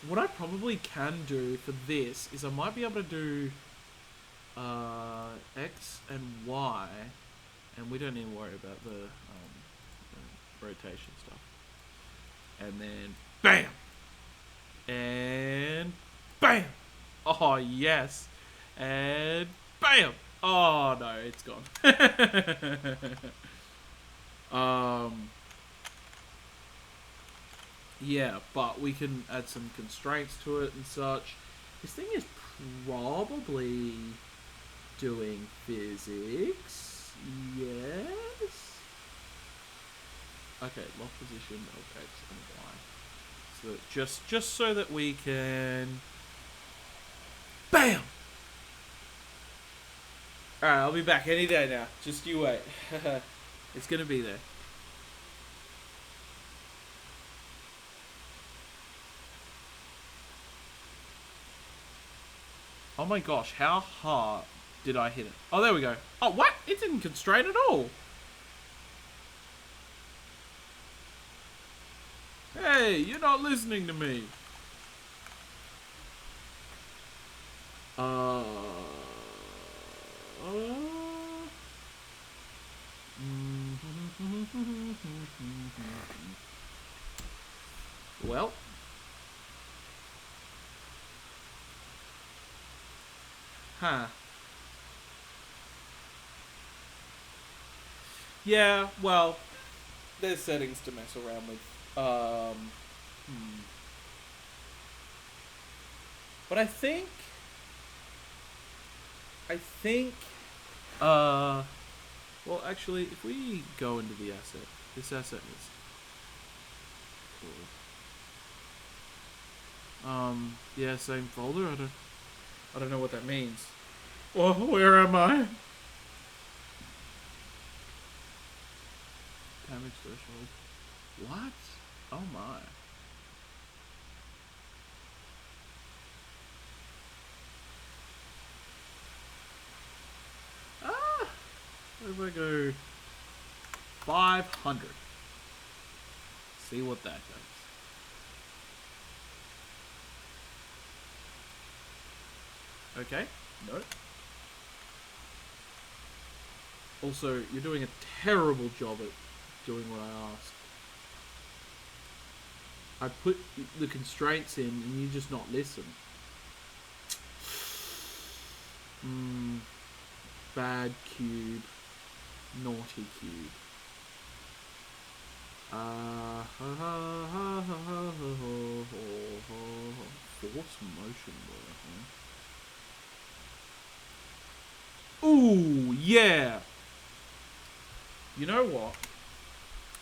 What I probably can do for this is I might be able to do X and Y, and we don't need to worry about the rotation stuff. And then BAM! And BAM! Oh yes! And BAM! Oh no, it's gone. Yeah, but we can add some constraints to it and such. This thing is probably doing physics. Yes. Okay, lock position of X and Y. So just so that we can BAM! Alright, I'll be back any day now. Just you wait. It's gonna be there. Oh my gosh, how hard did I hit it? Oh, there we go. Oh, what? It didn't constrain at all. Hey, you're not listening to me. Well. Huh. Yeah, well, there's settings to mess around with. But I think Well, actually, if we go into the asset, this asset is cool. Yeah, same folder. I don't know what that means. Oh, where am I? Damage threshold. What? Oh my. Ah! What if I go 500? See what that does. Okay. No. Also, you're doing a terrible job at doing what I asked. I put the constraints in and you just not listen. Bad cube. Naughty cube. Force motion word, huh? Ooh, yeah! You know what?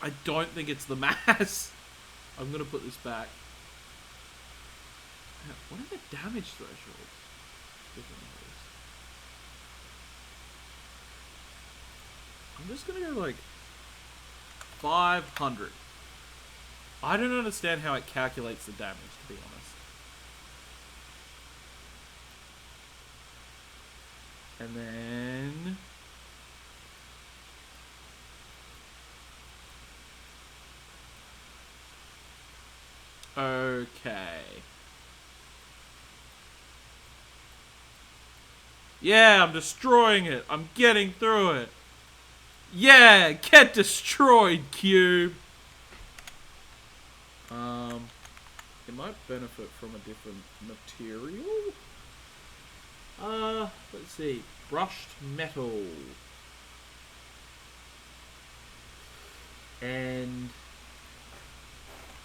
I don't think it's the mass. I'm gonna put this back. What are the damage thresholds? I'm just gonna go like 500. I don't understand how it calculates the damage, to be honest. And then... Okay. Yeah, I'm destroying it. I'm getting through it. Yeah, get destroyed, cube. It might benefit from a different material. Let's see. Brushed metal. And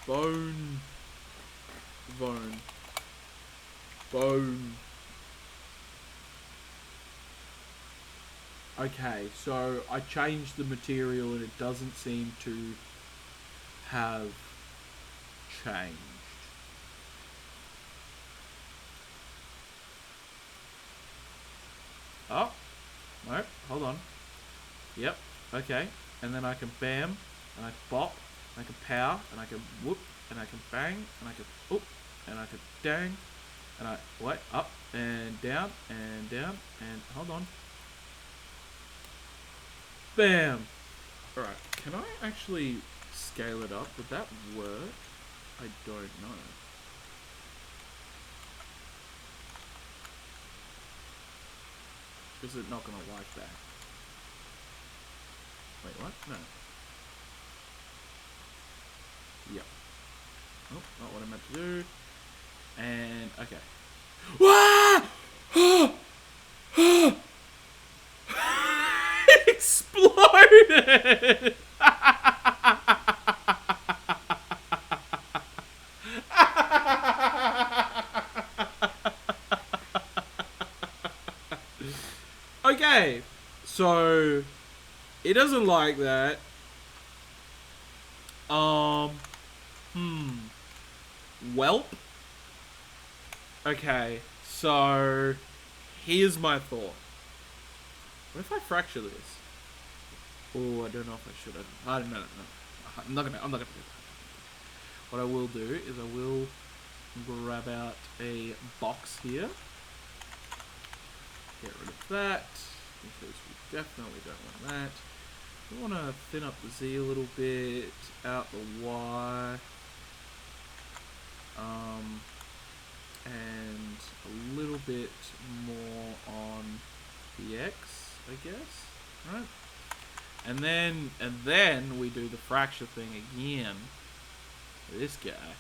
Bone. okay, so I changed the material and it doesn't seem to have changed. Oh, no, hold on. Yep, okay. And then I can bam, and I can bop, and I can pow, and I can whoop, and I can bang, and I can whoop, and I can dang, and I wait up and down, and hold on. Bam! Alright, can I actually scale it up? Would that work? I don't know. Is it not going to like that? Wait, what? No. Yep. Oh, not what I meant to do. And, okay. It exploded! Okay, so it doesn't like that. Welp. Okay, so here's my thought. What if I fracture this? Oh, I don't know if I should. I don't know. I'm not gonna do that. What I will do is I will grab out a box here. Get rid of that, because we definitely don't want that. We want to thin up the Z a little bit, out the Y, and a little bit more on the X, I guess, right? And then we do the fracture thing again for this guy.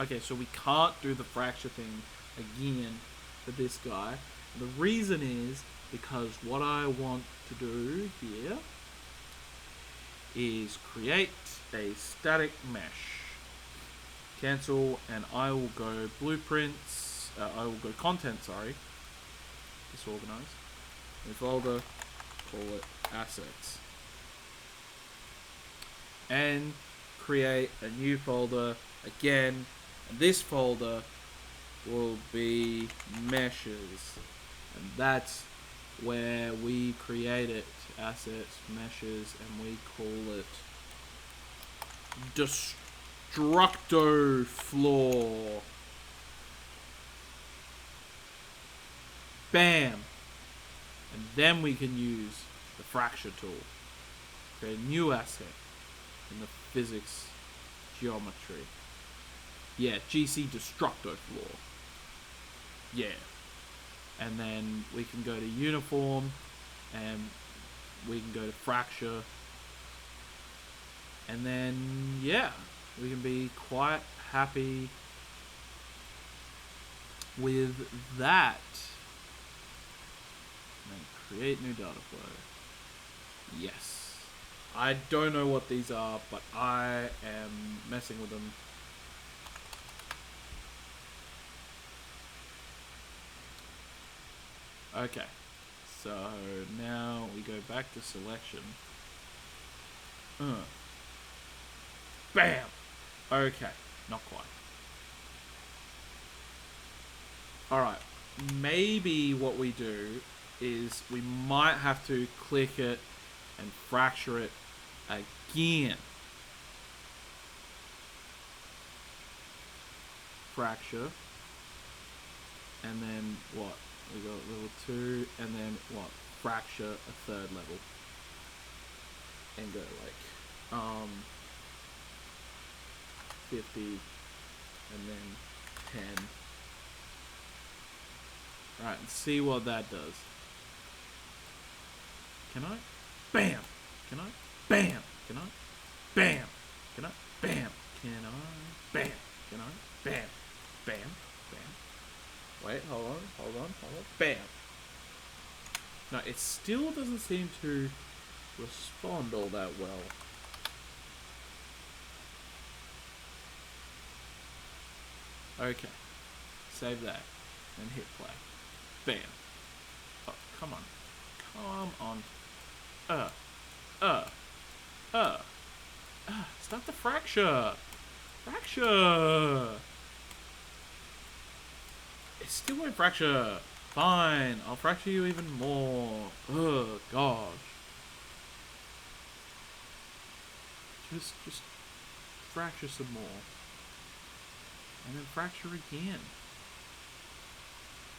Okay, so we can't do the fracture thing again for this guy. The reason is because what I want to do here is create a static mesh. Cancel, and I will go blueprints. I will go content, sorry. Disorganized. New folder, call it assets. And create a new folder again. And this folder will be meshes. And that's where we create it. Assets, meshes, and we call it Destructo Floor. Bam! And then we can use the fracture tool. Create a new asset in the physics geometry. Yeah, GC Destructo Floor. Yeah. And then we can go to uniform and we can go to fracture. And then, yeah, we can be quite happy with that. And then create new data flow. Yes. I don't know what these are, but I am messing with them. Okay. So now we go back to selection. Bam! Okay, not quite. Alright, maybe what we do is we might have to click it and fracture it again. Fracture. And then what? We got level 2, and then what? Fracture a third level. And go like 50 and then 10. Alright, and see what that does. Can I? Bam! Can I? Bam! Can I? Bam! Can I? Bam! Can I? Bam! Can I? Bam! Bam! Bam! Wait, hold on. Bam! No, it still doesn't seem to respond all that well. Okay. Save that. And hit play. Bam. Oh, come on. Come on. Start the fracture. Fracture. It still won't fracture. Fine. I'll fracture you even more. Oh, gosh. Just fracture some more. And then fracture again.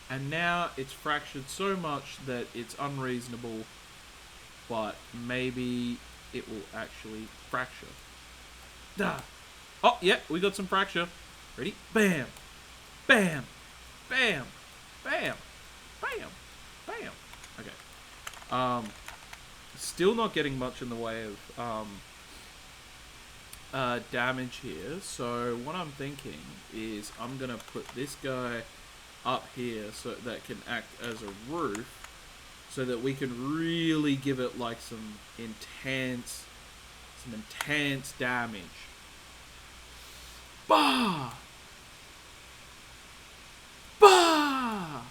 And now it's fractured so much that it's unreasonable, but maybe it will actually fracture. Ah. Oh, yeah, we got some fracture. Ready? Bam! Bam! Bam! Bam! Bam! Bam! Okay. Still not getting much in the way of damage here, so what I'm thinking is I'm gonna put this guy up here so that can act as a roof, so that we can really give it like some intense damage. Bah! Bah!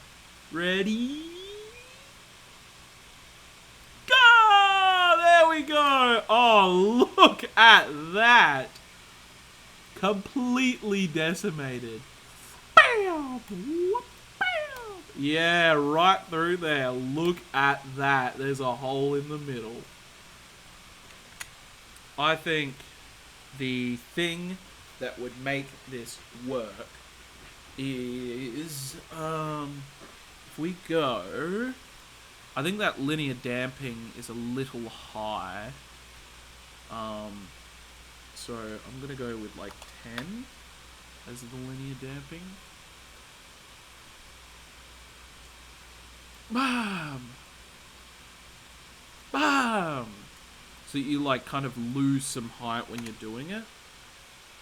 Ready? Go! There we go! Oh, look at that! Completely decimated. Bam! Whoop, bam! Yeah, right through there. Look at that. There's a hole in the middle. I think the thing that would make this work is, if we go, I think that linear damping is a little high. So I'm gonna go with like 10 as the linear damping. Bam! Bam! So you like kind of lose some height when you're doing it.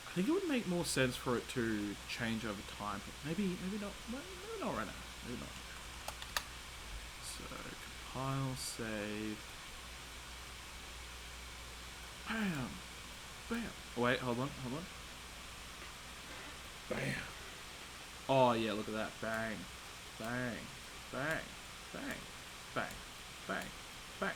I think it would make more sense for it to change over time, but maybe not. Maybe not right now. Maybe not. So compile, save. Bam! Bam! Oh, wait, hold on. Bam. Oh yeah, look at that. Bang. Bang. Bang. Bang. Bang. Bang. Bang.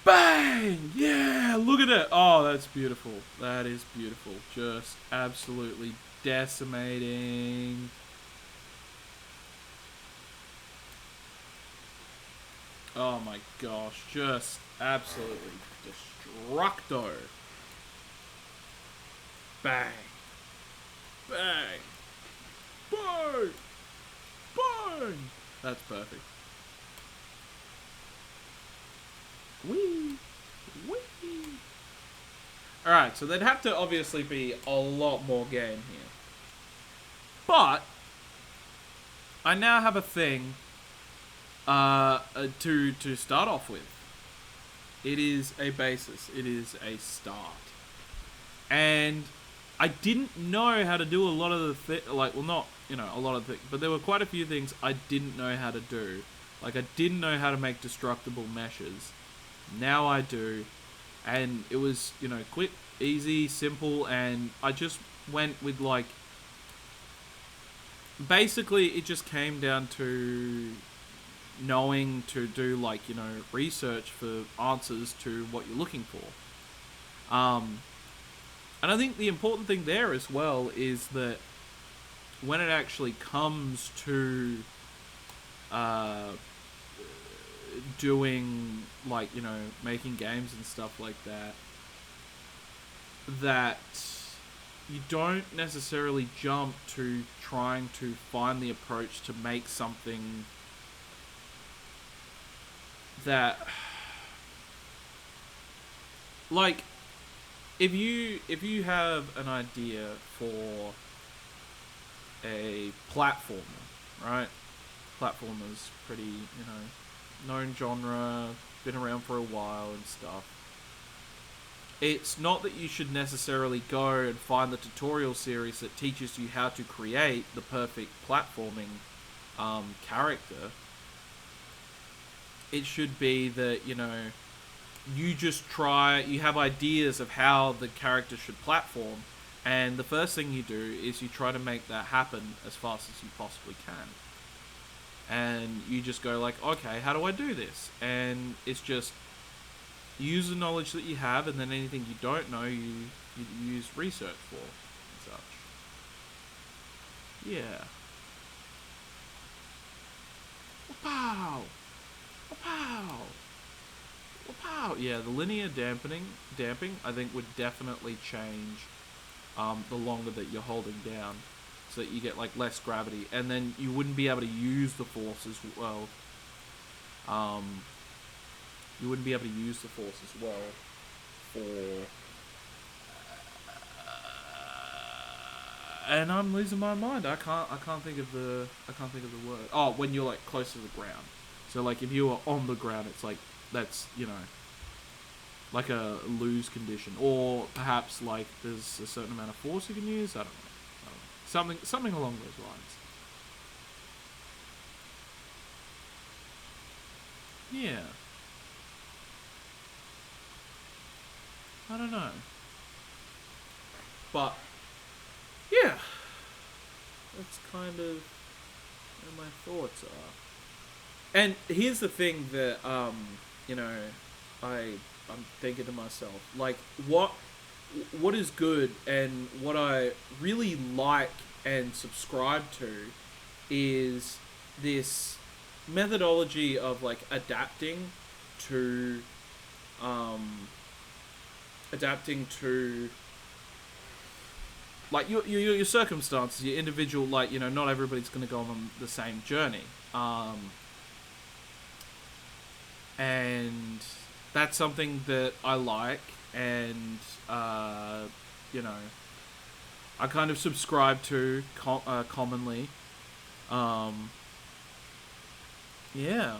Bang! Yeah, look at it. Oh, that's beautiful. That is beautiful. Just absolutely decimating. Oh my gosh, just absolutely destructo. Bang. Bang. Bang. Bang. That's perfect. Wee. Wee. Alright, so there'd have to obviously be a lot more game here. But I now have a thing to start off with. It is a basis. It is a start. And I didn't know how to do a lot of the like, well, not, you know, a lot of things, but there were quite a few things I didn't know how to do. Like, I didn't know how to make destructible meshes. Now I do. And it was, you know, quick, easy, simple, and I just went with, like, basically it just came down to knowing to do, like, you know, research for answers to what you're looking for. And I think the important thing there as well is that when it actually comes to doing, like, you know, making games and stuff like that, that you don't necessarily jump to trying to find the approach to make something that, like, if you have an idea for a platformer, right? Platformer's pretty, you know, known genre, been around for a while and stuff. It's not that you should necessarily go and find the tutorial series that teaches you how to create the perfect platforming character. It should be that, you know, you just try, you have ideas of how the character should platform, and the first thing you do is you try to make that happen as fast as you possibly can. And you just go like, okay, how do I do this? And it's just use the knowledge that you have, and then anything you don't know, you use research for and such. Yeah. Wow. Wow. Wow. Yeah, the linear damping, I think, would definitely change the longer that you're holding down, so that you get, like, less gravity, and then you wouldn't be able to use the force as well. You wouldn't be able to use the force as well for. And I'm losing my mind. I can't think of the word. Oh, when you're, like, close to the ground. So, like, if you are on the ground, it's like, that's, you know, like a lose condition, or perhaps, like, there's a certain amount of force you can use. I don't know. Something along those lines. Yeah. I don't know. But yeah, that's kind of where my thoughts are. And here's the thing that you know, I'm thinking to myself, like, what is good and what I really like and subscribe to is this methodology of, like, adapting to like your circumstances, your individual, like, you know, not everybody's going to go on the same journey, and that's something that I like, and you know, I kind of subscribe to commonly. Yeah,